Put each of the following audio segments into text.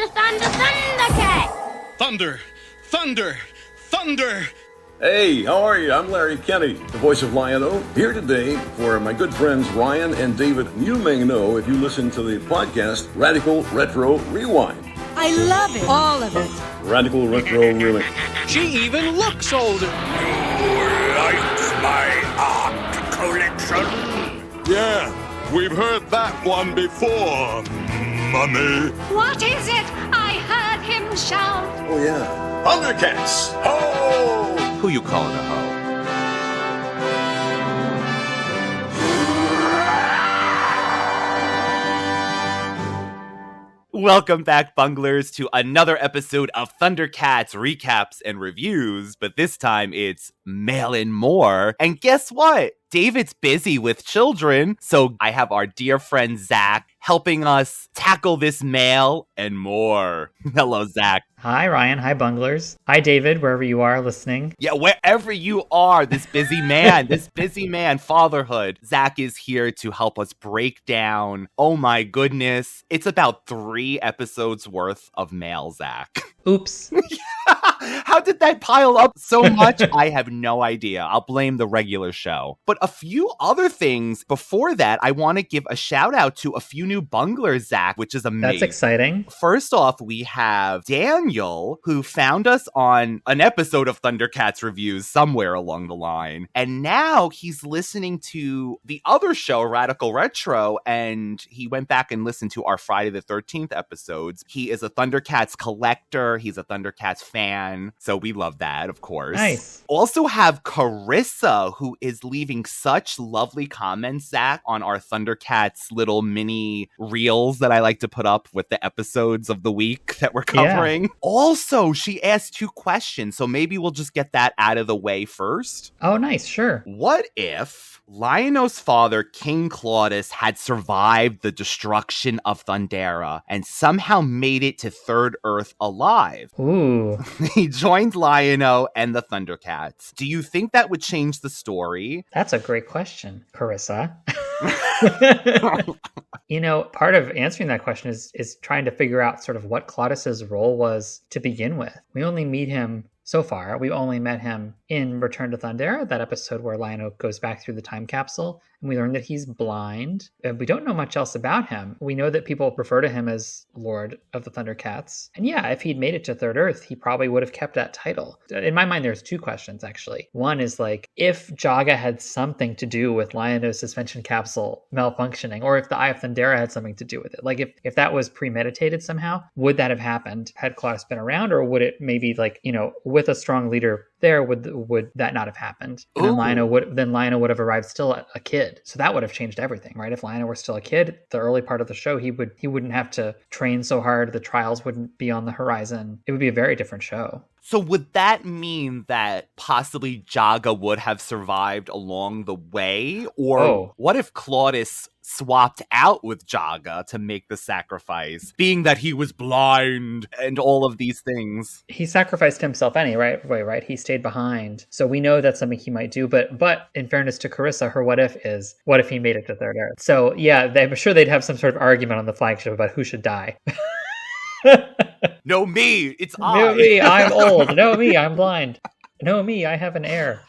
ThunderCats! Thunder! Thunder! Thunder! Hey, how are you? I'm Larry Kenny, the voice of Lion-O, here today for my good friends Ryan and David. You may know if you listen to the podcast Radical Retro Rewind. I love it. All of it. Radical Retro Rewind. She even looks older. Likes my art collection? Yeah, we've heard that one before, Mummy. What is it? I heard him shout. Oh yeah, ThunderCats! Ho! Who you calling a hoe? Welcome back, Bunglers, to another episode of ThunderCats recaps and reviews, but this time it's mail and more. And guess what? David's busy with children, so I have our dear friend Zack helping us tackle this mail and more. Hello, Zack. Hi, Ryan. Hi, Bunglers. Hi, David, wherever you are listening. Yeah, wherever you are, this busy man, fatherhood. Zack is here to help us break down. Oh my goodness. It's about 3 episodes worth of mail, Zack. Oops. How did that pile up so much? I have no idea. I'll blame the regular show. But a few other things before that, I want to give a shout out to a few new bunglers, Zack, which is amazing. That's exciting. First off, we have Daniel, who found us on an episode of ThunderCats reviews somewhere along the line. And now he's listening to the other show, Radical Retro, and he went back and listened to our Friday the 13th episodes. He is a ThunderCats collector. He's a ThunderCats fan. So we love that, of course. Nice. Also have Carissa, who is leaving such lovely comments, Zack, on our ThunderCats little mini reels that I like to put up with the episodes of the week that we're covering. Yeah. Also, she asked 2 questions, so maybe we'll just get that out of the way first. Oh, nice. Sure. What if Lion-O's father, King Claudius, had survived the destruction of Thundera and somehow made it to Third Earth alive? Ooh. He joined Lion-O and the ThunderCats. Do you think that would change the story? That's a great question, Carissa. You know, part of answering that question is trying to figure out sort of what Claudius's role was to begin with. We only meet him so far. We only met him in Return to Thundera, that episode where Lion-O goes back through the time capsule, and we learn that he's blind. We don't know much else about him. We know that people refer to him as Lord of the ThunderCats. And yeah, if he'd made it to Third Earth, he probably would have kept that title. In my mind, there's 2 questions, actually. One is like, if Jaga had something to do with Lion-O's suspension capsule malfunctioning, or if the Eye of Thundera had something to do with it, like if that was premeditated somehow, would that have happened had Claudius been around, or would it maybe, like, you know, with a strong leader there, would that not have happened? And then Lion-O would have arrived still a kid. So that would have changed everything, right? If Lion-O were still a kid, the early part of the show, he wouldn't have to train so hard. The trials wouldn't be on the horizon. It would be a very different show. So would that mean that possibly Jaga would have survived along the way? Or what if Claudius swapped out with Jaga to make the sacrifice, being that he was blind and all of these things? He sacrificed himself anyway, right? He stayed behind. So we know that's something he might do. But in fairness to Carissa, her what if is, what if he made it to Third Earth? So yeah, I'm sure they'd have some sort of argument on the flagship about who should die. No, me. It's I. No, me. I'm old. No, me. I'm blind. No, me. I have an heir.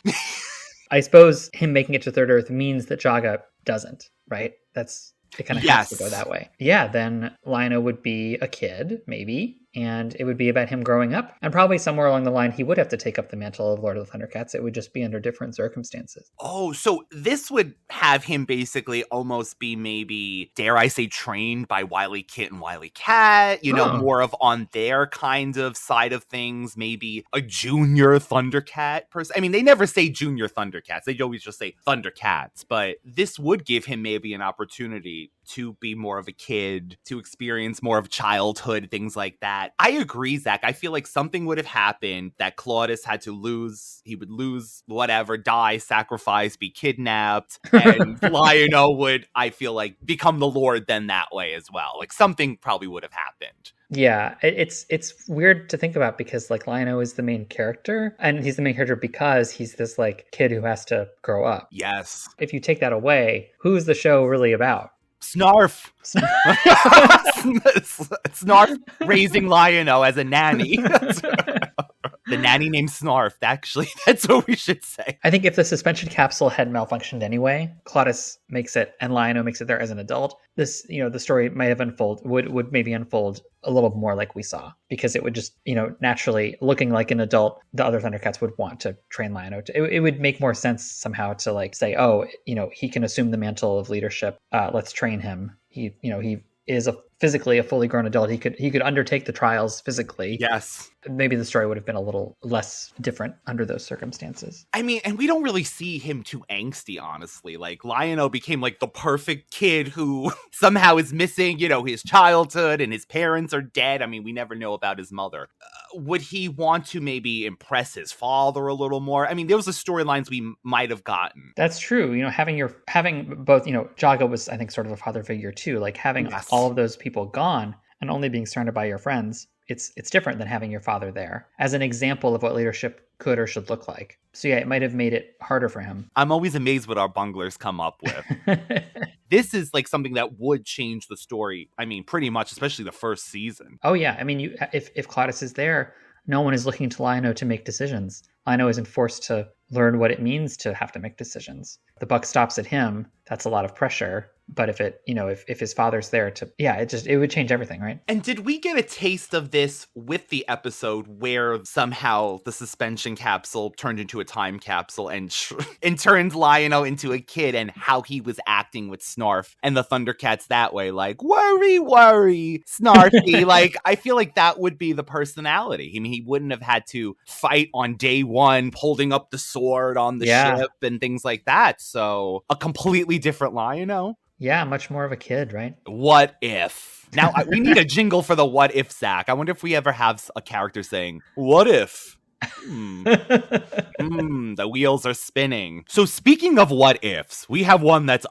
I suppose him making it to Third Earth means that Jaga doesn't, right? It kind of has to go that way. Yeah, then Lion-O would be a kid, maybe, and it would be about him growing up. And probably somewhere along the line, he would have to take up the mantle of Lord of the ThunderCats. It would just be under different circumstances. Oh, so this would have him basically almost be maybe, dare I say, trained by Wily Kit and Wily Cat, you know, more of on their kind of side of things, maybe a junior ThunderCat person. I mean, they never say junior ThunderCats. They always just say ThunderCats. But this would give him maybe an opportunity to be more of a kid, to experience more of childhood, things like that. I agree, Zack. I feel like something would have happened that Claudius had to lose. He would lose whatever, die, sacrifice, be kidnapped. And Lion-O would, I feel like, become the Lord then that way as well. Like something probably would have happened. Yeah, it's weird to think about because like Lion-O is the main character, and he's the main character because he's this like kid who has to grow up. Yes. If you take that away, who's the show really about? Snarf. Snarf raising Lion-O as a nanny. The nanny named Snarf. Actually, that's what we should say. I think if the suspension capsule had malfunctioned anyway, Claudius makes it and Lion-O makes it there as an adult, this, the story might have would maybe unfold a little more like we saw, because it would just, naturally, looking like an adult, the other Thundercats would want to train Lion-O. It would make more sense somehow to like say, oh, he can assume the mantle of leadership. Let's train him. He is physically a fully grown adult. He could undertake the trials physically. Yes. Maybe the story would have been a little less different under those circumstances. I mean, and we don't really see him too angsty, honestly. Like, Lion-O became like the perfect kid who somehow is missing, his childhood, and his parents are dead. I mean, we never know about his mother. Would he want to maybe impress his father a little more? I mean, there was the storylines we might have gotten. That's true. Having both, Jaga was, I think, sort of a father figure too. Like having all of those people gone and only being surrounded by your friends. It's different than having your father there as an example of what leadership could or should look like. So yeah, it might have made it harder for him. I'm always amazed what our bunglers come up with. This is like something that would change the story. I mean, pretty much, especially the first season. Oh yeah. I mean, if Claudius is there, no one is looking to Lion-O to make decisions. Lion-O isn't forced to learn what it means to have to make decisions. The buck stops at him. That's a lot of pressure. But if his father's there it would change everything, right? And did we get a taste of this with the episode where somehow the suspension capsule turned into a time capsule and turned Lion-O into a kid, and how he was acting with Snarf and the Thundercats that way? Like, worry, Snarfy. Like, I feel like that would be the personality. I mean, he wouldn't have had to fight on day one, holding up the sword on the ship and things like that. So a completely different Lion-O. Yeah, much more of a kid, right? What if? Now, we need a jingle for the what if, Zack. I wonder if we ever have a character saying, what if? The wheels are spinning. So speaking of what ifs, we have one that's,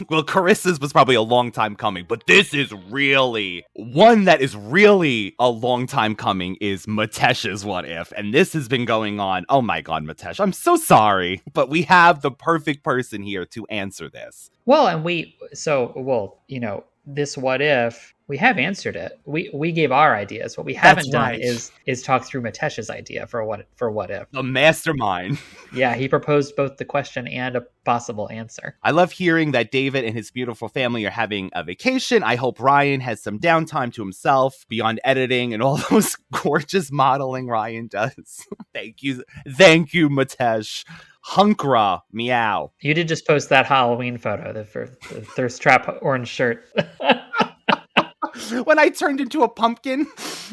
well, Carissa's was probably a long time coming, but this is really, one that is really a long time coming is Metesh's what if. And this has been going on. Oh my God, Metesh, I'm so sorry. But we have the perfect person here to answer this. Well, and this what if, we have answered it. We gave our ideas. What we haven't done is talk through Metesh's idea for what if. The mastermind. Yeah, he proposed both the question and a possible answer. I love hearing that David and his beautiful family are having a vacation. I hope Ryan has some downtime to himself beyond editing and all those gorgeous modeling Ryan does. Thank you, Metesh. Hunkra, meow. You did just post that Halloween photo, the thirst trap orange shirt. When I turned into a pumpkin.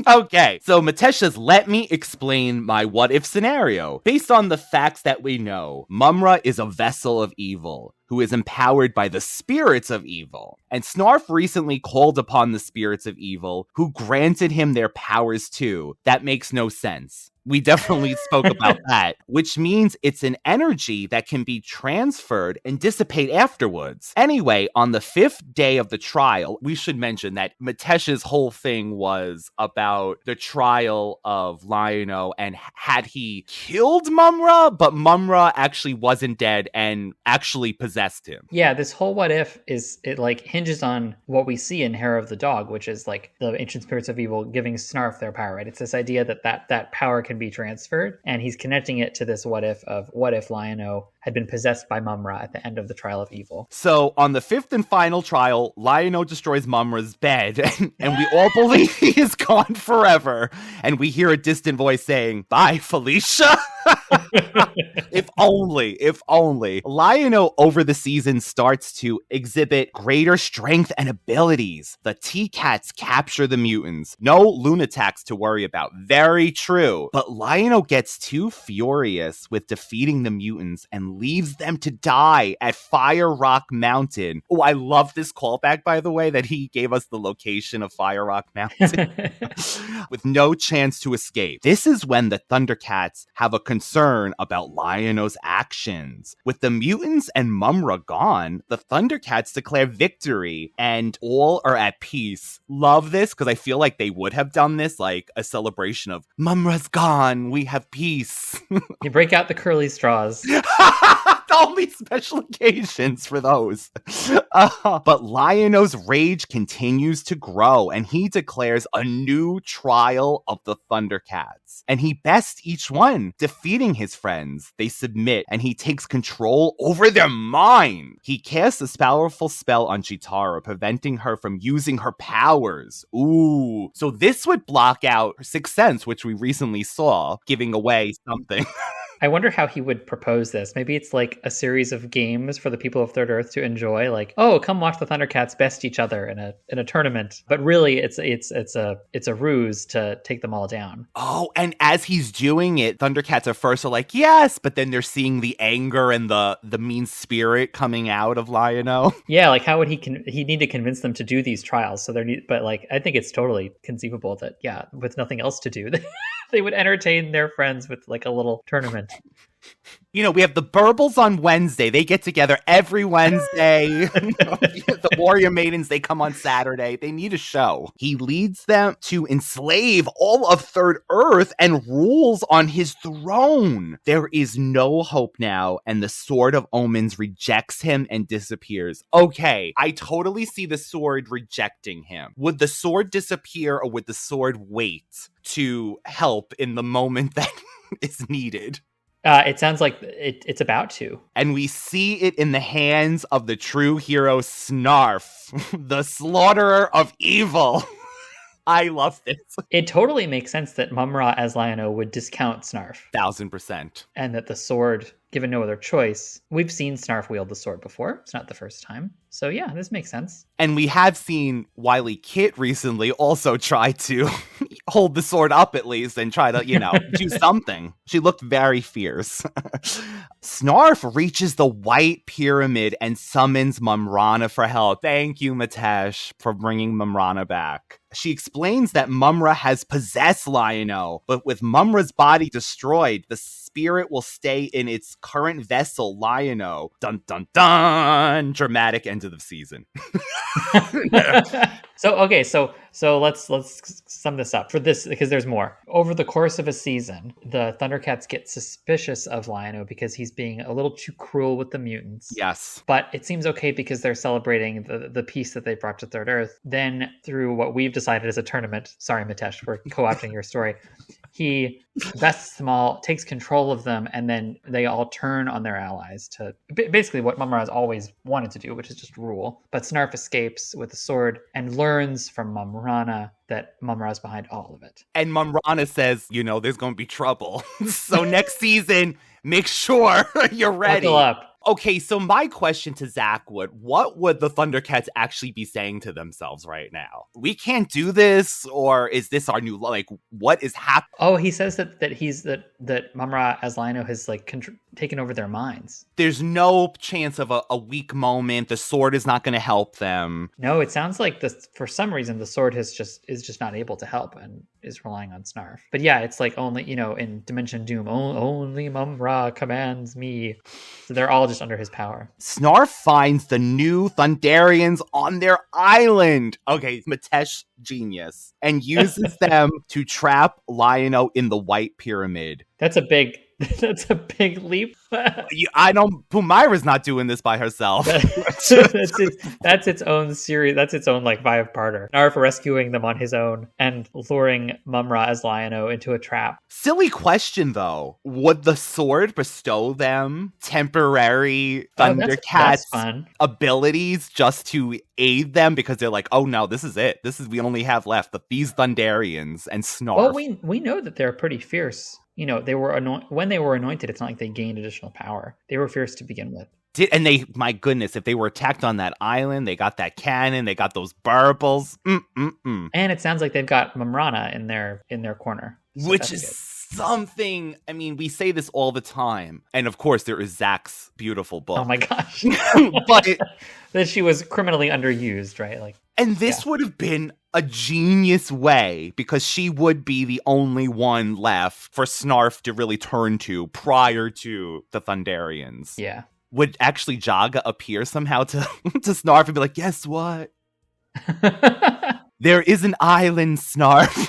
Okay, so Metesh says, let me explain my what if scenario. Based on the facts that we know, Mumm-ra is a vessel of evil who is empowered by the spirits of evil. And Snarf recently called upon the spirits of evil, who granted him their powers too. That makes no sense. We definitely spoke about that, which means it's an energy that can be transferred and dissipate afterwards. Anyway, on the 5th day of the trial, we should mention that Metesh's whole thing was about the trial of Lion-O and had he killed Mumm-ra, but Mumm-ra actually wasn't dead and actually possessed him. Yeah, this whole what if hinges on what we see in Hair of the Dog, which is like the ancient spirits of evil giving Snarf their power, right? It's this idea that power can be transferred, and he's connecting it to this what if Lion-O had been possessed by Mumm-ra at the end of the trial of evil. So on the 5th and final trial, Lion-O destroys Mumm-ra's bed, and we all believe he is gone forever. And we hear a distant voice saying, "Bye, Felicia." If only. Lion-O over the season starts to exhibit greater strength and abilities. The T-Cats capture the mutants. No lunatics to worry about. Very true. But Lion-O gets too furious with defeating the mutants and leaves them to die at Fire Rock Mountain. Oh, I love this callback, by the way, that he gave us the location of Fire Rock Mountain. With no chance to escape. This is when the Thundercats have a concern about Lion-O's actions. With the mutants and Mumm-ra gone, the Thundercats declare victory and all are at peace. Love this, because I feel like they would have done this like a celebration of Mumm-ra's gone, we have peace. You break out the curly straws. only special occasions for those. But Lion-O's rage continues to grow, and he declares a new trial of the ThunderCats. And he bests each one, defeating his friends. They submit, and he takes control over their mind. He casts a powerful spell on Chitara, preventing her from using her powers. Ooh. So this would block out her sixth sense, which we recently saw, giving away something. I wonder how he would propose this. Maybe it's like a series of games for the people of Third Earth to enjoy. Like, oh, come watch the ThunderCats best each other in a tournament. But really, it's a ruse to take them all down. Oh, and as he's doing it, ThunderCats at first are like, yes, but then they're seeing the anger and the mean spirit coming out of Lion-O. Yeah, like how would he need to convince them to do these trials? But like, I think it's totally conceivable that, yeah, with nothing else to do, they would entertain their friends with like a little tournament. You know, we have the Burbles on Wednesday. They get together every Wednesday. The Warrior Maidens, they come on Saturday. They need a show. He leads them to enslave all of Third Earth and rules on his throne. There is no hope now, and the Sword of Omens rejects him and disappears. Okay, I totally see the sword rejecting him. Would the sword disappear, or would the sword wait to help in the moment that is needed? It sounds like it's about to. And we see it in the hands of the true hero Snarf, the slaughterer of evil. I love this. It totally makes sense that mumm-ra as Lion-O would discount Snarf. 1000%. And that the sword, given no other choice, we've seen Snarf wield the sword before. It's not the first time. So yeah, this makes sense. And we have seen Wily Kit recently also try to hold the sword up at least and try to, do something. She looked very fierce. Snarf reaches the White Pyramid and summons Mumm-ra for help. Thank you, Metesh, for bringing Mumm-ra back. She explains that Mumm-ra has possessed Lion-O, but with Mumm-ra's body destroyed, the spirit will stay in its current vessel, Lion-O. Dun dun dun! Dramatic end of the season. So let's sum this up for this, because there's more. Over the course of a season, the ThunderCats get suspicious of Lion-O because he's being a little too cruel with the mutants. Yes. But it seems okay because they're celebrating the peace that they brought to Third Earth. Then through what we've decided is a tournament, sorry Metesh, we're co-opting your story, he bests them all, takes control of them, and then they all turn on their allies to basically what Mumm-ra has always wanted to do, which is just rule. But Snarf escapes with a sword and learns from Mumm-ra that Mumm-ra is behind all of it. And Mumm-ra says, there's going to be trouble. So next season, make sure you're ready. Buckle up. Okay, so my question to Zack what would the ThunderCats actually be saying to themselves right now? We can't do this, or is this our new, what is happening? Oh, he says that Mumm-ra as Lion-O has taken over their minds. There's no chance of a weak moment. The sword is not going to help them. No, it sounds like for some reason the sword is just not able to help and is relying on Snarf. But yeah, it's like only, in Dimension Doom, only Mumm-ra commands me. So they're all just under his power. Snarf finds the new Thunderians on their island. Okay, Metesh genius. And uses them to trap Lion-O in the White Pyramid. That's a big leap. Pumira's not doing this by herself. That's its own series. That's its own 5-parter. Snarf rescuing them on his own and luring Mumm-ra as Lion-O into a trap. Silly question though. Would the sword bestow them temporary ThunderCats abilities just to aid them because they're like, oh no, this is it. We only have left these Thunderians and Snarf. Well, we know that they're pretty fierce. They were when they were anointed, it's not like they gained additional power. They were fierce to begin with. My goodness, if they were attacked on that island, they got that cannon, they got those burbles. And it sounds like they've got Mumm-ra in their corner. So which is something, we say this all the time. And of course, there is Zack's beautiful book. Oh my gosh. But that she was criminally underused, right? And this would have been a genius way, because she would be the only one left for Snarf to really turn to prior to the Thunderians. Yeah. Would actually Jaga appear somehow to Snarf and be like, guess what? There is an island, Snarf.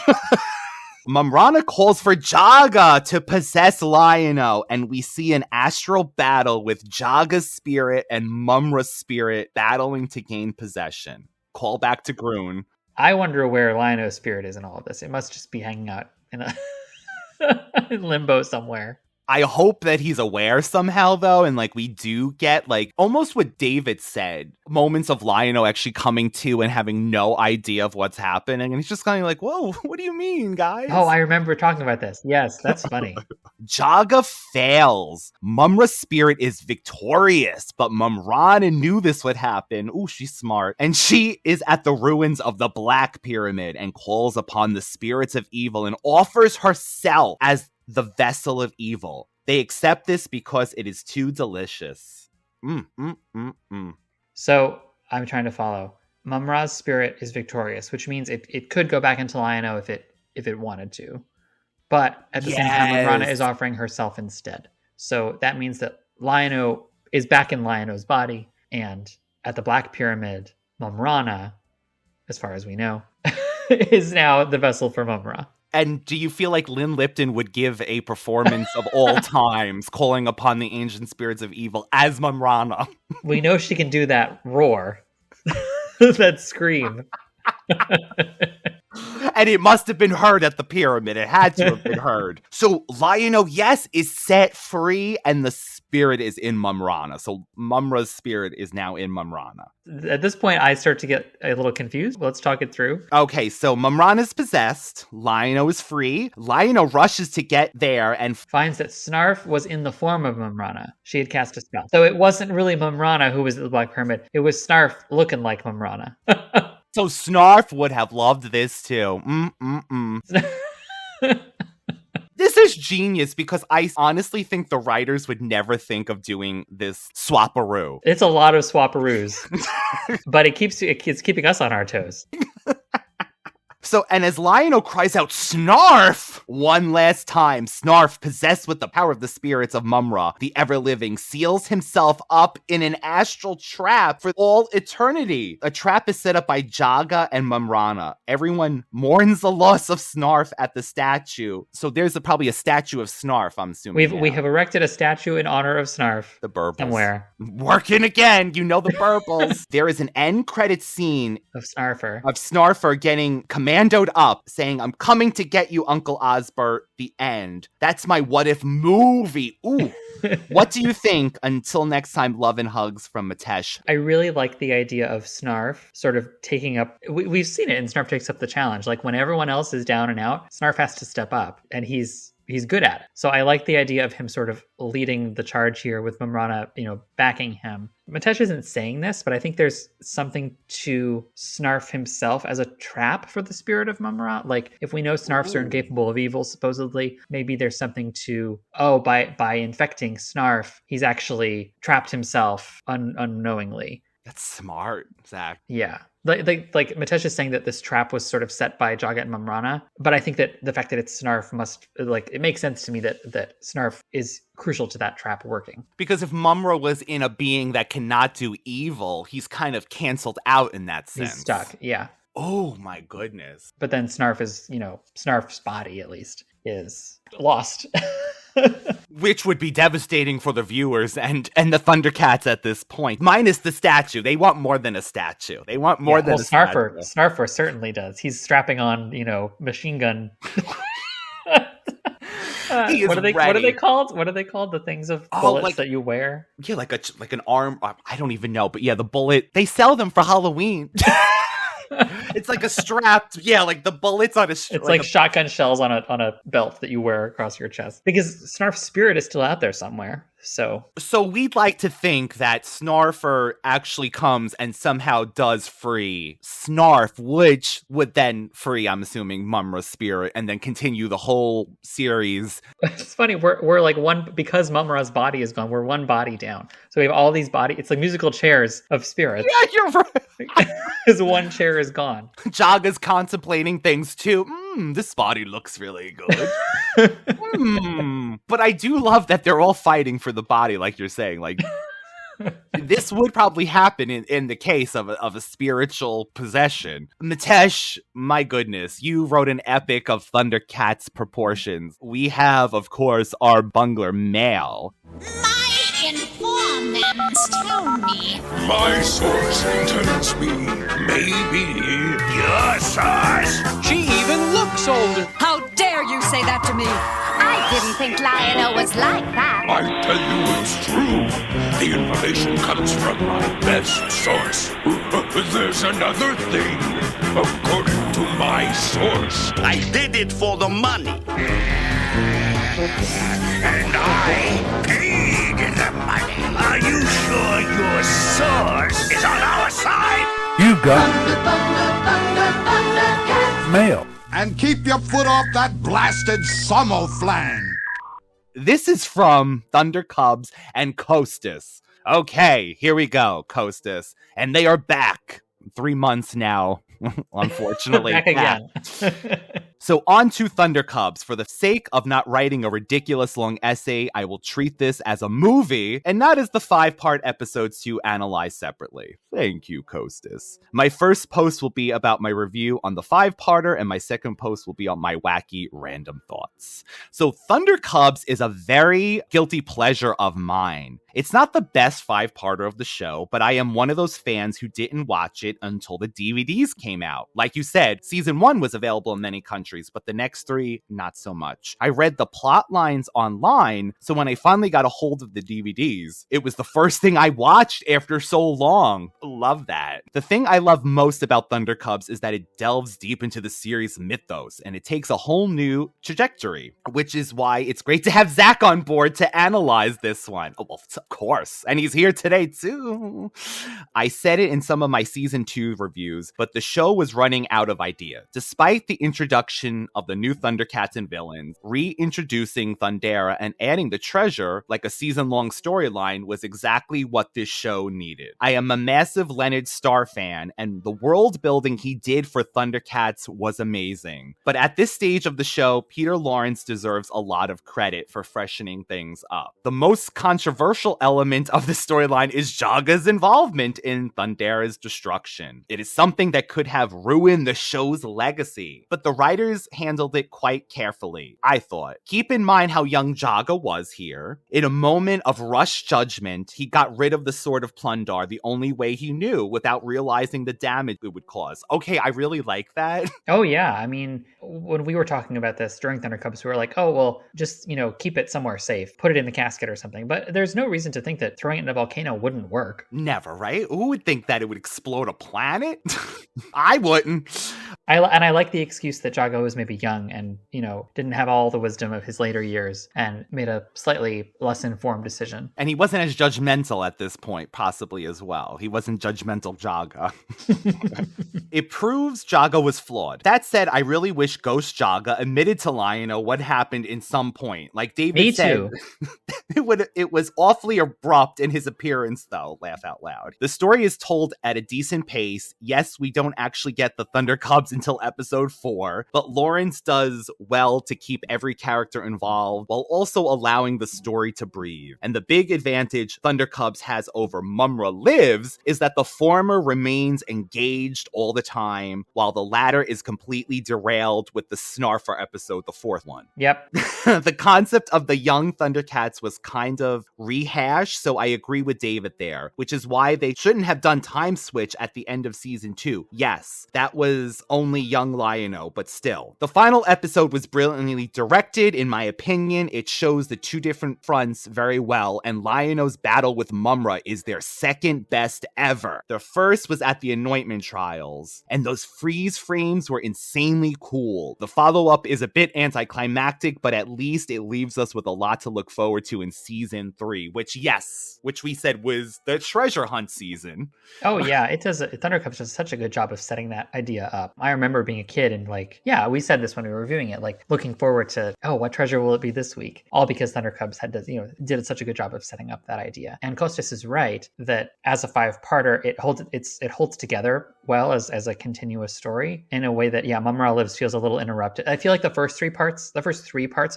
Mumm-ra calls for Jaga to possess Lion-O, and we see an astral battle with Jaga's spirit and Mumm-ra's spirit battling to gain possession. Call back to Groon. I wonder where Lion-O's spirit is in all of this. It must just be hanging out in a in limbo somewhere. I hope that he's aware somehow, though, and like we do get like almost what David said, moments of Lion-O actually coming to and having no idea of what's happening, and he's just kind of like, "Whoa, what do you mean, guys?" Oh, I remember talking about this. Yes, that's funny. Jaga fails. Mumm-ra's spirit is victorious, but Mumm-ra knew this would happen. Ooh, she's smart. And she is at the ruins of the Black Pyramid and calls upon the spirits of evil and offers herself as the vessel of evil. They accept this because it is too delicious. So I'm trying to follow. Mumm-ra's spirit is victorious, which means it could go back into Lion-O if it wanted to. But at the same time, Mumm-ra is offering herself instead. So that means that Lion-O is back in Lion-O's body, and at the Black Pyramid, Mumm-ra, as far as we know, is now the vessel for Mumm-ra. And do you feel like Lynn Lipton would give a performance of all times, calling upon the ancient spirits of evil as Mumm-ra? We know she can do that roar, that scream. And it must have been heard at the pyramid. It had to have been heard. So Lion-O, yes, is set free, and the spirit is in Mumm-ra. So Mumm-ra's spirit is now in Mumm-ra. At this point, I start to get a little confused. Let's talk it through. Okay, so Mumm-ra is possessed. Lion-O is free. Lion-O rushes to get there and finds that Snarf was in the form of Mumm-ra. She had cast a spell. So it wasn't really Mumm-ra who was at the Black Pyramid. It was Snarf looking like Mumm-ra. So Snarf would have loved this too. This is genius because I honestly think the writers would never think of doing this swapperoo. It's a lot of swapperoos, but it's keeping us on our toes. So, and as Lion-O cries out, Snarf! One last time, Snarf, possessed with the power of the spirits of Mumm-ra, the ever-living, seals himself up in an astral trap for all eternity. A trap is set up by Jaga and Mumm-ra. Everyone mourns the loss of Snarf at the statue. So there's probably a statue of Snarf, I'm assuming. We have erected a statue in honor of Snarf. The burbles. Somewhere. Working again, you know the burbles. There is an end credit scene of Snarfer getting commandoed up, saying, "I'm coming to get you, Uncle Osbert." The end. That's my what if movie. Ooh. What do you think? Until next time, love and hugs from Metesh. I really like the idea of Snarf sort of taking up, we've seen it, and Snarf takes up the challenge. Like when everyone else is down and out, Snarf has to step up, and he's good at it. So I like the idea of him sort of leading the charge here with Mumm-ra, backing him. Metesh isn't saying this, but I think there's something to Snarf himself as a trap for the spirit of Mumm-ra. Like if we know Snarf's are incapable of evil, supposedly, maybe there's something to, by infecting Snarf, he's actually trapped himself unknowingly. That's smart, Zach. Yeah. Like Metesh is saying that this trap was sort of set by Jaga and Mumm-ra, but I think that the fact that it's Snarf it makes sense to me that Snarf is crucial to that trap working. Because if Mumm-ra was in a being that cannot do evil, he's kind of canceled out in that sense. He's stuck, yeah. Oh my goodness. But then Snarf is, Snarf's body at least is lost. Which would be devastating for the viewers and the ThunderCats at this point. Minus the statue. They want more than a statue. They want more than a statue. Snarfer certainly does. He's strapping on, machine gun. What are they called? What are they called? The things of bullets that you wear? Yeah, like an arm. I don't even know. But yeah, the bullet. They sell them for Halloween. It's like a strap, like the bullets on a. It's like shotgun shells on a belt that you wear across your chest. Because Snarf's spirit is still out there somewhere. So we'd like to think that Snarfer actually comes and somehow does free Snarf, which would then free, I'm assuming, Mumm-ra's spirit, and then continue the whole series. It's funny, we're like one, because Mumm-ra's body is gone, we're one body down. So we have all these it's like musical chairs of spirits. Yeah, you're right. Because one chair is gone. Jaga's contemplating things too. This body looks really good. But I do love that they're all fighting for the body, like you're saying. Like, This would probably happen in the case of a spiritual possession. Metesh, my goodness, you wrote an epic of ThunderCats proportions. We have, of course, our Bungler Mail. My informants tell me. My source tells me maybe your source. She even looks older. How dare you say that to me? I didn't think Lion-O was like that. I tell you it's true. The information comes from my best source. There's another thing. According to my source, I did it for the money. and I paid the money. Are you sure your source is on our side? You got mail. And keep your foot off that blasted Sommoflang. This is from Thunder Cubs and Costas. Okay, here we go, Costas. And they are back. 3 months now, unfortunately. Back again. So on to Thunder Cubs. For the sake of not writing a ridiculous long essay, I will treat this as a movie and not as the 5-part episodes to analyze separately. Thank you, Costas. My first post will be about my review on the 5-parter, and my second post will be on my wacky random thoughts. So Thunder Cubs is a very guilty pleasure of mine. It's not the best 5-parter of the show, but I am one of those fans who didn't watch it until the DVDs came out. Like you said, season 1 was available in many countries, but the next 3, not so much. I read the plot lines online, so when I finally got a hold of the DVDs, it was the first thing I watched after so long. Love that. The thing I love most about Thunder Cubs is that it delves deep into the series mythos, and it takes a whole new trajectory, which is why it's great to have Zack on board to analyze this one. Oh, well, of course. And he's here today, too. I said it in some of my season 2 reviews, but the show was running out of idea. Despite the introduction of the new Thundercats and villains, reintroducing Thundera and adding the treasure, like a season-long storyline, was exactly what this show needed. I am a massive Leonard Starr fan, and the world building he did for Thundercats was amazing. But at this stage of the show, Peter Lawrence deserves a lot of credit for freshening things up. The most controversial element of the storyline is Jaga's involvement in Thundera's destruction. It is something that could have ruined the show's legacy, but the writers handled it quite carefully, I thought. Keep in mind how young Jaga was here. In a moment of rushed judgment, he got rid of the Sword of Plundar the only way he knew without realizing the damage it would cause. Okay, I really like that. Oh, yeah. I mean, when we were talking about this during Thunder Cubs, we were like, oh, well, just, keep it somewhere safe. Put it in the casket or something. But there's no reason to think that throwing it in a volcano wouldn't work. Never, right? Who would think that it would explode a planet? I wouldn't. I like the excuse that Jago was maybe young and, didn't have all the wisdom of his later years and made a slightly less informed decision. And he wasn't as judgmental at this point, possibly as well. He wasn't judgmental Jaga. It proves Jaga was flawed. That said, I really wish Ghost Jaga admitted to Lion-O what happened in some point. Like David said, it was awfully abrupt in his appearance, though. Laugh out loud. The story is told at a decent pace. Yes, we don't actually get the Thunder Cubs until episode 4, but Lawrence does well to keep every character involved while also allowing the story to breathe. And the big advantage Thunder Cubs has over Mumm-ra Lives is that the former remains engaged all the time, while the latter is completely derailed with the Snarfer episode, the 4th one. Yep. The concept of the young Thundercats was kind of rehashed, so I agree with David there, which is why they shouldn't have done Time Switch at the end of season 2. Yes, that was only young Lion-O, but still. The final episode was brilliantly directed, in my opinion. It shows the 2 different fronts very well, and Lion-O's battle with Mumm-ra is their second best ever. The first was at the Anointment Trials, and those freeze frames were insanely cool. The follow-up is a bit anticlimactic, but at least it leaves us with a lot to look forward to in season 3, which we said was the treasure hunt season. Oh yeah, it does. Thunder Cubs does such a good job of setting that idea up. I remember being a kid and we said this when we were reviewing it, looking forward to, what treasure will it be this week? All because Thunder Cubs did such a good job of setting up that idea. And Kostas is right that as a 5-parter, it holds together well as a continuous story in a way that, Mumm-ra Lives feels a little interrupted. I feel like the first three parts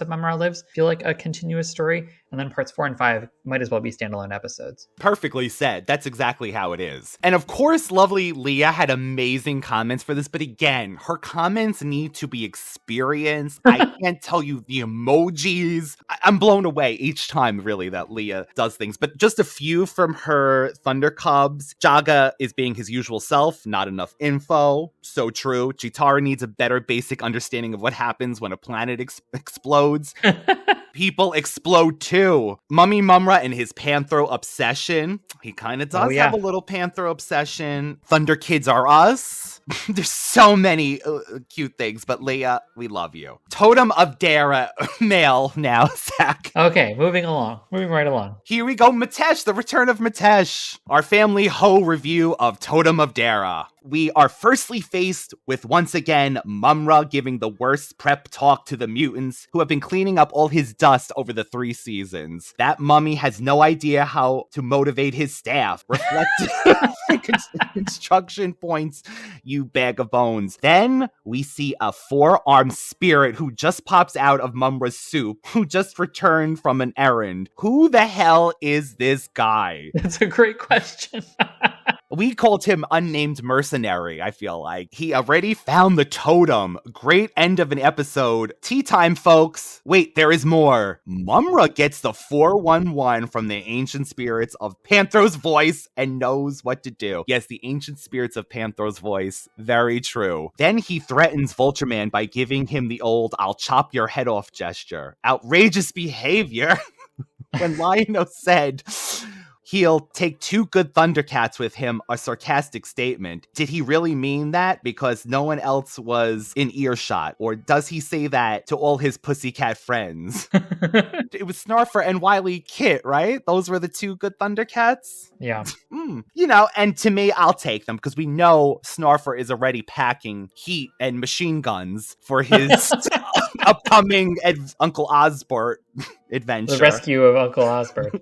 of Mumm-ra Lives feel like a continuous story, and then parts 4 and 5 might as well be standalone episodes. Perfectly said. That's exactly how it is. And of course, lovely Leah had amazing comments for this, but again, her comments need to be experienced. I can't tell you the emojis. I'm blown away each time, really, that Leah does things. But just a few from her Thunder Cubs. Jaga is being his usual self, not enough info. So true. Chitara needs a better basic understanding of what happens when a planet explodes. People explode too. Mummy Mumm-ra and his Panthro obsession. He kind of does have a little Panthro obsession. Thunder Kids Are Us. There's so many cute things, but Leah, we love you. Totem of Dara Mail now, Zack. Okay, moving right along. Here we go, Metesh, the return of Metesh. Our family ho review of Totem of Dara. We are firstly faced with, once again, Mumm-ra giving the worst prep talk to the mutants who have been cleaning up all his dust over the 3 seasons. That mummy has no idea how to motivate his staff. Reflected construction points, you bag of bones. Then we see a 4-armed spirit who just pops out of Mumm-ra's soup, who just returned from an errand. Who the hell is this guy? That's a great question. We called him Unnamed Mercenary, I feel like. He already found the totem. Great end of an episode. Tea time, folks. Wait, there is more. Mumm-ra gets the 411 from the ancient spirits of Panthro's voice and knows what to do. Yes, the ancient spirits of Panthro's voice. Very true. Then he threatens Vulture-Man by giving him the old I'll chop your head off gesture. Outrageous behavior. When Lion-O said he'll take 2 good ThunderCats with him, a sarcastic statement. Did he really mean that because no one else was in earshot? Or does he say that to all his pussycat friends? It was Snarfer and Wily Kit, right? Those were the 2 good ThunderCats? Yeah. And to me, I'll take them because we know Snarfer is already packing heat and machine guns for his upcoming Uncle Osbert adventure. The rescue of Uncle Osbert.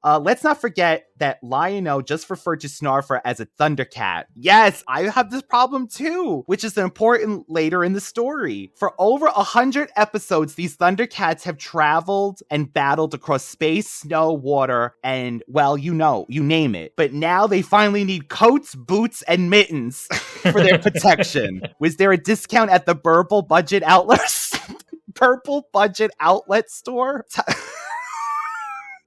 Let's not forget that Lion-O just referred to Snarfer as a ThunderCat. Yes, I have this problem too, which is important later in the story. For over 100 episodes, these ThunderCats have traveled and battled across space, snow, water, and, well, you name it. But now they finally need coats, boots, and mittens for their protection. Was there a discount at the Purple Budget Outlet? Purple Budget Outlet store?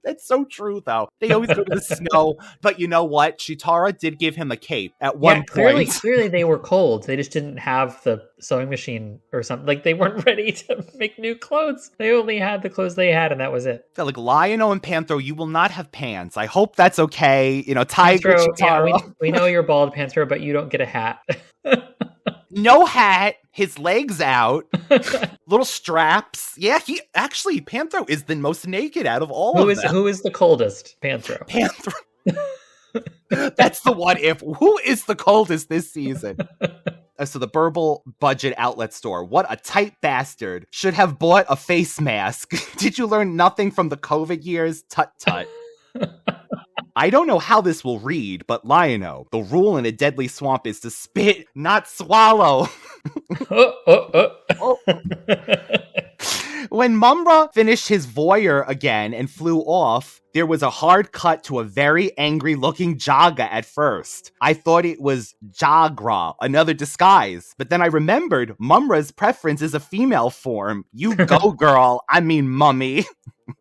That's so true, though. They always go to the snow. But you know what? Chitara did give him a cape at one point. Clearly they were cold. They just didn't have the sewing machine or something. Like, they weren't ready to make new clothes. They only had the clothes they had, and that was it. Like, Lion-O and Panthro, you will not have pants. I hope that's okay. Tiger, Panthro, Chitara. we know you're bald, Panthro, but you don't get a hat. No hat, his legs out, little straps. Yeah, Panthro is the most naked out of all of them. Who is the coldest? Panthro. That's the what if. Who is the coldest this season? So the Purple Budget Outlet store. What a tight bastard. Should have bought a face mask. Did you learn nothing from the COVID years? Tut-tut. I don't know how this will read, but Lion-O, the rule in a deadly swamp is to spit, not swallow. When Mumm-ra finished his voyeur again and flew off, there was a hard cut to a very angry-looking Jaga at first. I thought it was Jagra, another disguise. But then I remembered Mumm-ra's preference is a female form. You go, girl. I mean, mummy.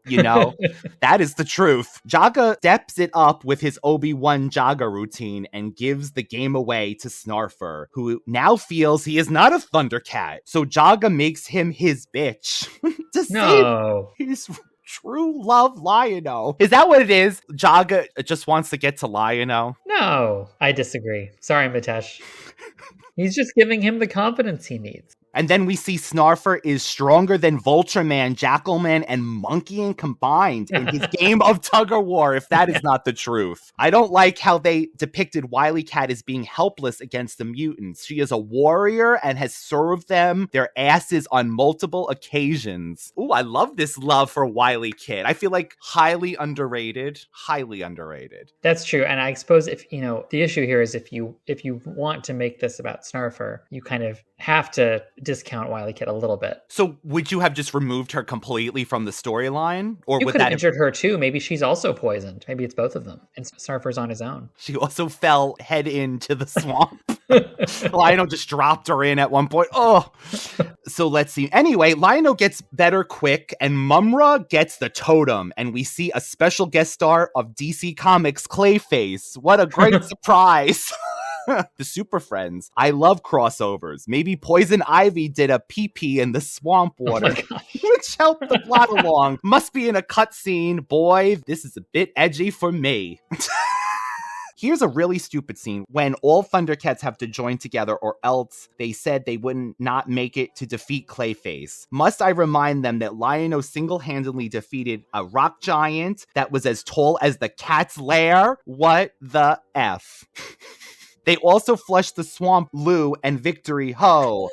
That is the truth. Jaga steps it up with his Obi-Wan Jaga routine and gives the game away to Snarfer, who now feels he is not a ThunderCat. So Jaga makes him his bitch to save his true love, Lion-O. Is that what it is? Jaga just wants to get to Lion-O? No, I disagree. Sorry, Metesh. He's just giving him the confidence he needs. And then we see Snarfer is stronger than Vulture Man, Jackal Man, and Monkey combined in his game of tug-of-war, if that is not the truth. I don't like how they depicted Wily Cat as being helpless against the mutants. She is a warrior and has served them their asses on multiple occasions. Ooh, I love this love for Wily Kid. I feel like highly underrated. That's true. And I suppose if, the issue here is if you want to make this about Snarfer, you kind of have to discount Wily Kid a little bit. So would you have just removed her completely from the storyline? Or you would could that have injured her too. Maybe she's also poisoned. Maybe it's both of them. And Snarfer's on his own. She also fell head into the swamp. Lion-O just dropped her in at one point. Oh, so let's see. Anyway, Lion-O gets better quick and mumm-ra gets the totem. And we see a special guest star of DC Comics Clayface. What a great surprise. The Super Friends. I love crossovers. Maybe Poison Ivy did a pee-pee in the swamp water, which helped the plot along. Must be in a cutscene. Boy, this is a bit edgy for me. Here's a really stupid scene when all ThunderCats have to join together or else they said they wouldn't not make it to defeat Clayface. Must I remind them that Lion-O single-handedly defeated a rock giant that was as tall as the cat's lair? What the F? They also flushed the swamp, Lou, and Victory, ho.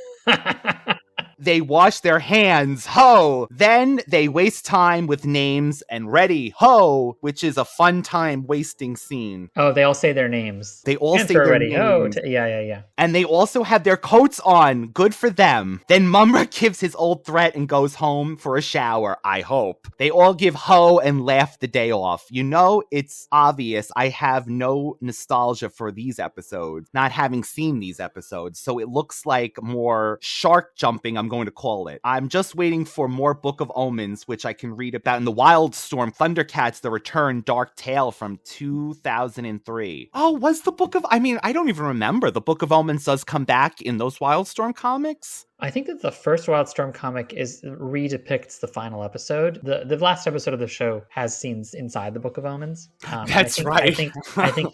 They wash their hands, ho! Then they waste time with names and ready, ho! Which is a fun time wasting scene. Oh, they all say their names. They all say their ready. names. Oh, yeah. And they also have their coats on. Good for them. Then mumm-ra gives his old threat and goes home for a shower, I hope. They all give ho and laugh the day off. It's obvious I have no nostalgia for these episodes, not having seen these episodes. So it looks like more shark jumping, I'm going to call it. I'm just waiting for more Book of Omens, which I can read about in the Wildstorm ThunderCats The Return Dark Tale from 2003. Oh, was the Book of... I don't even remember. The Book of Omens does come back in those Wildstorm comics? I think that the first Wildstorm comic redepicts the final episode. The last episode of the show has scenes inside the Book of Omens. That's right. I think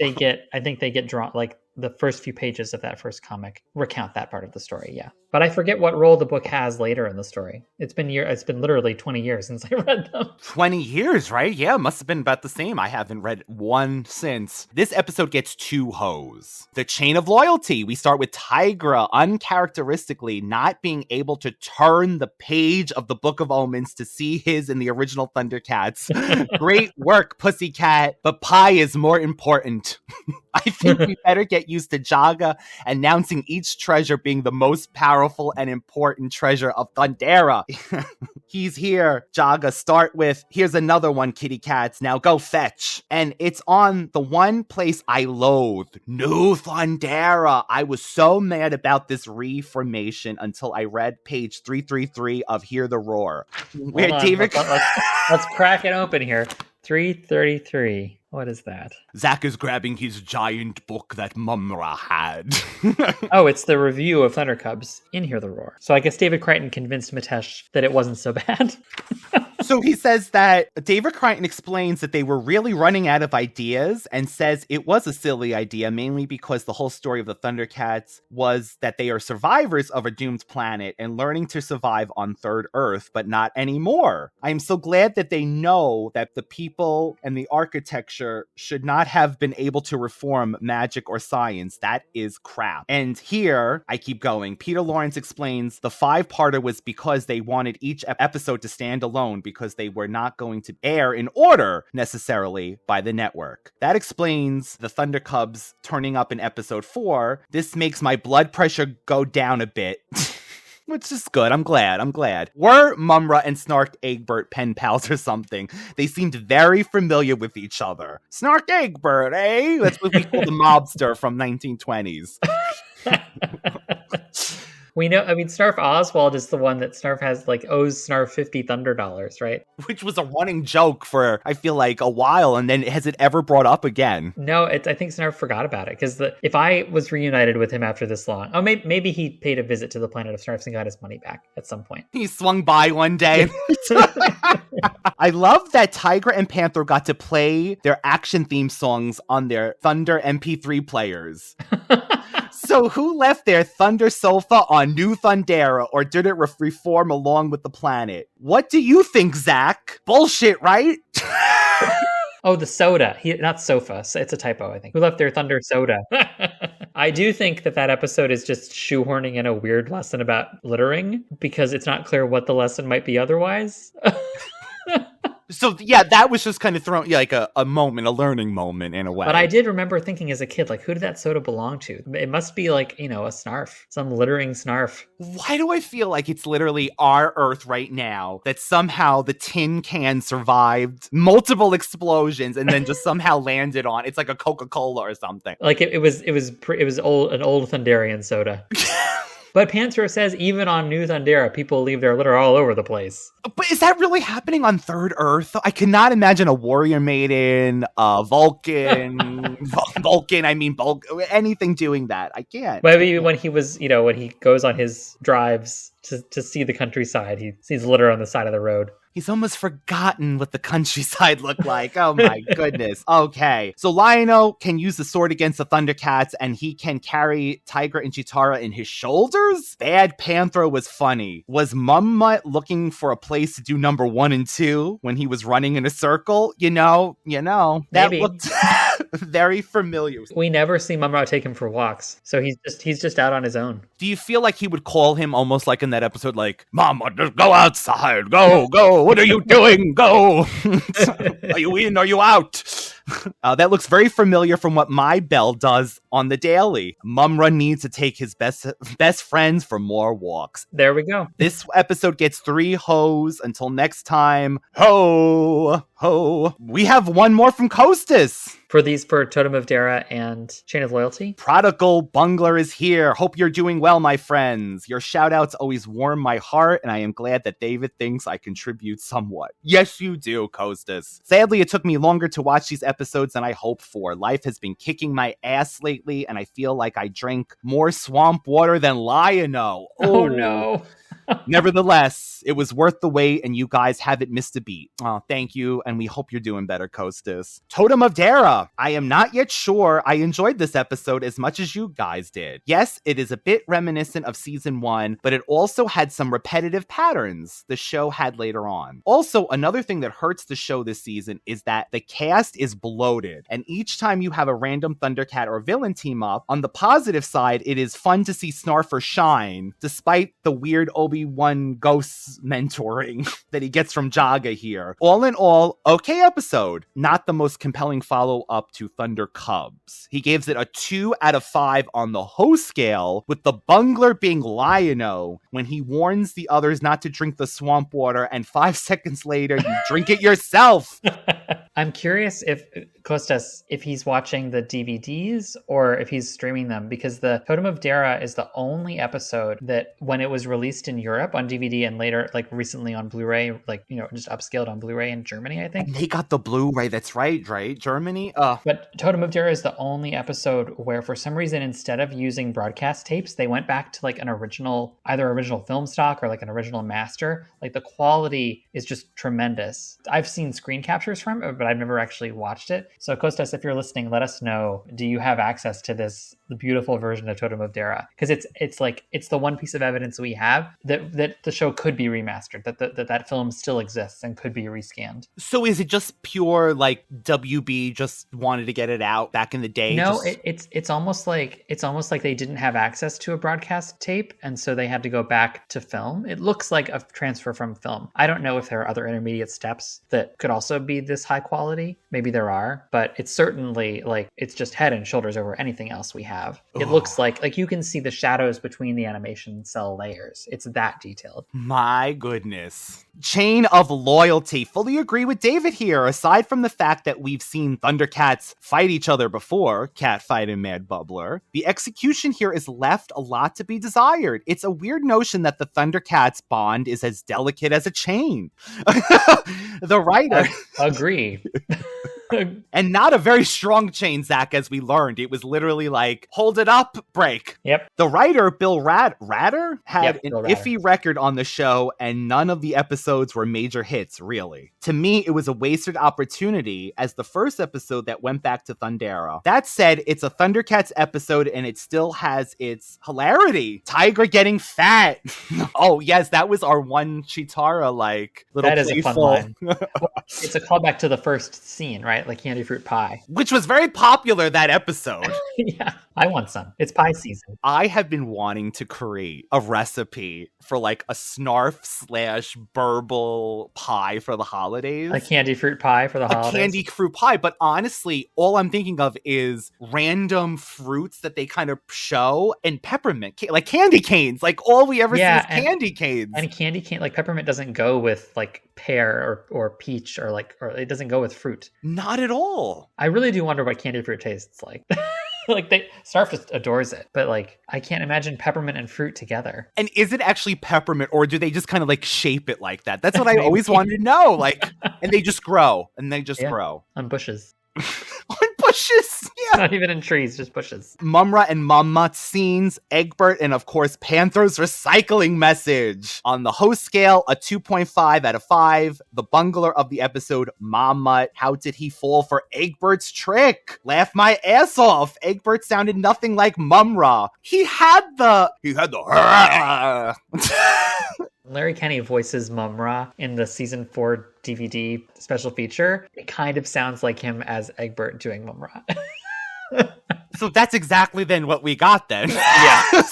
they get drawn, like the first few pages of that first comic recount that part of the story. Yeah, but I forget what role the book has later in the story. It's been literally 20 years since I read them. 20 years, right? Yeah, must have been about the same. I haven't read one since. This episode gets two hoes. The chain of loyalty. We start with Tigra uncharacteristically not being able to turn the page of the Book of Omens to see his in the original ThunderCats. Great work, Pussycat, but pie is more important. I think we better get used to Jaga announcing each treasure being the most powerful and important treasure of Thundera. He's here, Jaga. Start with, here's another one, kitty cats. Now go fetch. And it's on the one place I loathed, New Thundera. I was so mad about this reformation until I read page 333 of Hear the Roar. Where David... Let's crack it open here. 333. What is that? Zack is grabbing his giant book that mumm-ra had. Oh, it's the review of Thundercubs in Hear the Roar. So I guess David Crichton convinced Metesh that it wasn't so bad. So he says that David Crichton explains that they were really running out of ideas and says it was a silly idea, mainly because the whole story of the ThunderCats was that they are survivors of a doomed planet and learning to survive on Third Earth, but not anymore. I am so glad that they know that the people and the architecture should not have been able to reform magic or science. That is crap. And here, I keep going, Peter Lawrence explains the 5-parter was because they wanted each episode to stand alone because they were not going to air in order necessarily by the network. That explains the ThunderCubs turning up in episode 4. This makes my blood pressure go down a bit. Which is good. I'm glad. Were mumm-ra and Snark Egbert pen pals or something? They seemed very familiar with each other. Snark Egbert, eh? That's what we call the mobster from 1920s. We know, Snarf Oswald is the one that Snarf owes Snarf $50 Thunder, right? Which was a running joke for, I feel like, a while, and then has it ever brought up again? No, I think Snarf forgot about it, because if I was reunited with him after this long, maybe he paid a visit to the planet of Snarfs and got his money back at some point. He swung by one day. I love that Tigra and Panther got to play their action theme songs on their Thunder MP3 players. So who left their Thunder Sofa on New Thundera, or did it reform along with the planet? What do you think, Zack? Bullshit, right? Oh, the soda. Not sofa. It's a typo, I think. Who left their Thunder soda? I do think that episode is just shoehorning in a weird lesson about littering because it's not clear what the lesson might be otherwise. So, yeah, that was just kind of thrown like a learning moment in a way. But I did remember thinking as a kid, like, who did that soda belong to? It must be like, a snarf, some littering snarf. Why do I feel like it's literally our Earth right now that somehow the tin can survived multiple explosions and then just somehow landed on? It's like a Coca-Cola or something. Like it was an old Thunderian soda. But Panzer says even on New Thundera, people leave their litter all over the place. But is that really happening on Third Earth? I cannot imagine a Warrior Maiden, Vulcan, anything doing that. I can't. Maybe when he was, when he goes on his drives to see the countryside, he sees litter on the side of the road. He's almost forgotten what the countryside looked like. Oh my goodness. Okay. So Lion-O can use the sword against the Thundercats, and he can carry Tiger and Chitara in his shoulders? Bad Panther was funny. Was Mumm-ra looking for a place to do number 1 and 2 when he was running in a circle? That Maybe. Looked very familiar. We never see Mumm-ra take him for walks, so he's just out on his own. Do you feel like he would call him almost like in that episode, like, Mama, just go outside, go, what are you doing, go, are you in, are you out? That looks very familiar from what my Bell does on the daily. Mumm-ra needs to take his best friends for more walks. There we go. This episode gets 3 hoes. Until next time, ho. We have one more from Costas. For Totem of Dara and Chain of Loyalty. Prodigal Bungler is here. Hope you're doing well, my friends. Your shout-outs always warm my heart, and I am glad that David thinks I contribute somewhat. Yes, you do, Costas. Sadly, it took me longer to watch these episodes than I hoped for. Life has been kicking my ass lately, and I feel like I drank more swamp water than Lion-O. Oh no. Nevertheless, it was worth the wait, and you guys haven't missed a beat. Oh, thank you, and we hope you're doing better, Costas. Totem of Dara. I am not yet sure I enjoyed this episode as much as you guys did. Yes, it is a bit reminiscent of season 1, but it also had some repetitive patterns the show had later on. Also, another thing that hurts the show this season is that the cast is bloated, and each time you have a random Thundercat or villain team up, on the positive side, it is fun to see Snarfer shine, despite the weird Obi-Wan ghost mentoring that he gets from Jaga here. All in all, okay episode. Not the most compelling follow-up to Thunder Cubs. He gives it a 2 out of 5 on the Ho scale, with the Bungler being Lion-O when he warns the others not to drink the swamp water, and 5 seconds later, you drink it yourself. I'm curious if he's watching the DVDs or if he's streaming them, because the Totem of Dara is the only episode that when it was released in Europe on DVD and later, like recently on Blu-ray, just upscaled on Blu-ray in Germany, I think. And they got the Blu-ray, that's right? Germany? But Totem of Dara is the only episode where for some reason, instead of using broadcast tapes, they went back to like either original film stock or like an original master. Like the quality is just tremendous. I've seen screen captures from it, but I've never actually watched it. So Kostas, if you're listening, let us know. Do you have access to the beautiful version of Totem of Dara? Because it's the one piece of evidence we have that the show could be remastered, that film still exists and could be rescanned. So is it just pure like WB just wanted to get it out back in the day? No, it's almost like they didn't have access to a broadcast tape, and so they had to go back to film. It looks like a transfer from film. I don't know if there are other intermediate steps that could also be this high quality. Maybe there are, but it's certainly like it's just head and shoulders over anything else we have. It looks like you can see the shadows between the animation cell layers. It's that detailed. My goodness. Chain of Loyalty. Fully agree with David here. Aside from the fact that we've seen Thundercats fight each other before, Catfight and Mad Bubbler, the execution here is left a lot to be desired. It's a weird notion that the Thundercats bond is as delicate as a chain. The writer. Agree. And not a very strong chain, Zack, as we learned. It was literally like, hold it up, break. Yep. The writer, Bill Ratter, had an Bill Ratter. iffy record on the show, and none of the episodes were major hits, really. To me, it was a wasted opportunity as the first episode that went back to Thundera. That said, it's a ThunderCats episode, and it still has its hilarity. Tiger getting fat. Oh, yes, that was our one Chitara, like, little That is a fun playful... line. It's a callback to the first scene, right? Like candy fruit pie. Which was very popular that episode. Yeah, I want some. It's pie season. I have been wanting to create a recipe for like a snarf/burble pie for the holidays. A candy fruit pie for the holidays. A candy fruit pie, but honestly, all I'm thinking of is random fruits that they kind of show and peppermint, like candy canes. Like all we ever see is candy canes. And candy cane, like peppermint doesn't go with like pear or peach or it doesn't go with fruit. Not at all. I really do wonder what candy fruit tastes like. Like Snarf just adores it, but like I can't imagine peppermint and fruit together. And is it actually peppermint, or do they just kind of like shape it like that? That's what I always wanted to know. Like, and they just grow, grow on bushes. On bushes, yeah. Not even in trees, just bushes. Mumm-ra and Mum-ma scenes, Egbert, and of course Panther's recycling message. On the host scale, a 2.5 out of 5. The bungler of the episode, Mama. How did he fall for Egbert's trick? Laugh my ass off. Egbert sounded nothing like Mumm-ra. He had the Larry Kenny voices mumm-ra in the season 4 DVD special feature. It kind of sounds like him as Egbert doing mumm-ra. So that's exactly then what we got then. Yeah.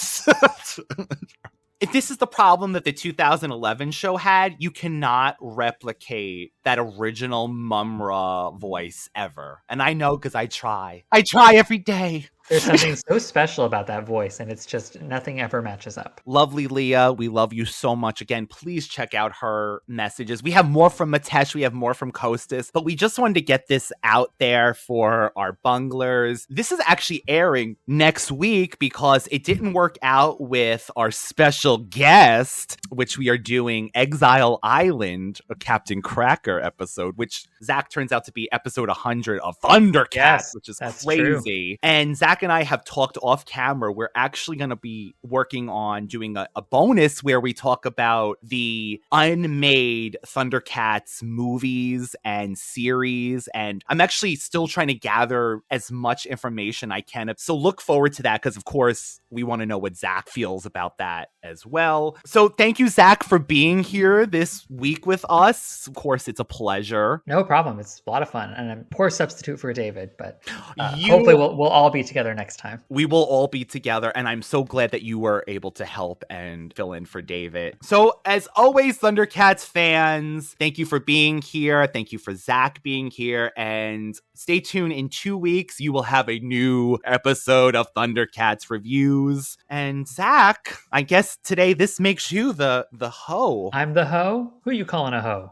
If this is the problem that the 2011 show had, you cannot replicate that original Mumm-ra voice ever. And I know because I try. I try every day. There's something so special about that voice, and it's just nothing ever matches up. Lovely Leah, we love you so much. Again, please check out her messages. We have more from Metesh, we have more from Kostas, but we just wanted to get this out there for our bunglers. This is actually airing next week because it didn't work out with our special guest, which we are doing Exile Island, a Captain Cracker episode, which Zack turns out to be episode 100 of ThunderCats, which is crazy. True. And Zack and I have talked off camera. We're actually going to be working on doing a bonus where we talk about the unmade ThunderCats movies and series. And I'm actually still trying to gather as much information I can. So look forward to that because, of course, we want to know what Zack feels about that as well. So thank you, Zack, for being here this week with us. Of course, it's a pleasure. No problem. It's a lot of fun. And I'm a poor substitute for David, but hopefully we'll all be together next time. We will all be together, and I'm so glad that you were able to help and fill in for David. So, as always, ThunderCats fans, thank you for being here. Thank you for Zack being here, and stay tuned. In 2 weeks, you will have a new episode of ThunderCats Reviews. And Zack, I guess today this makes you the hoe. I'm the hoe? Who are you calling a hoe?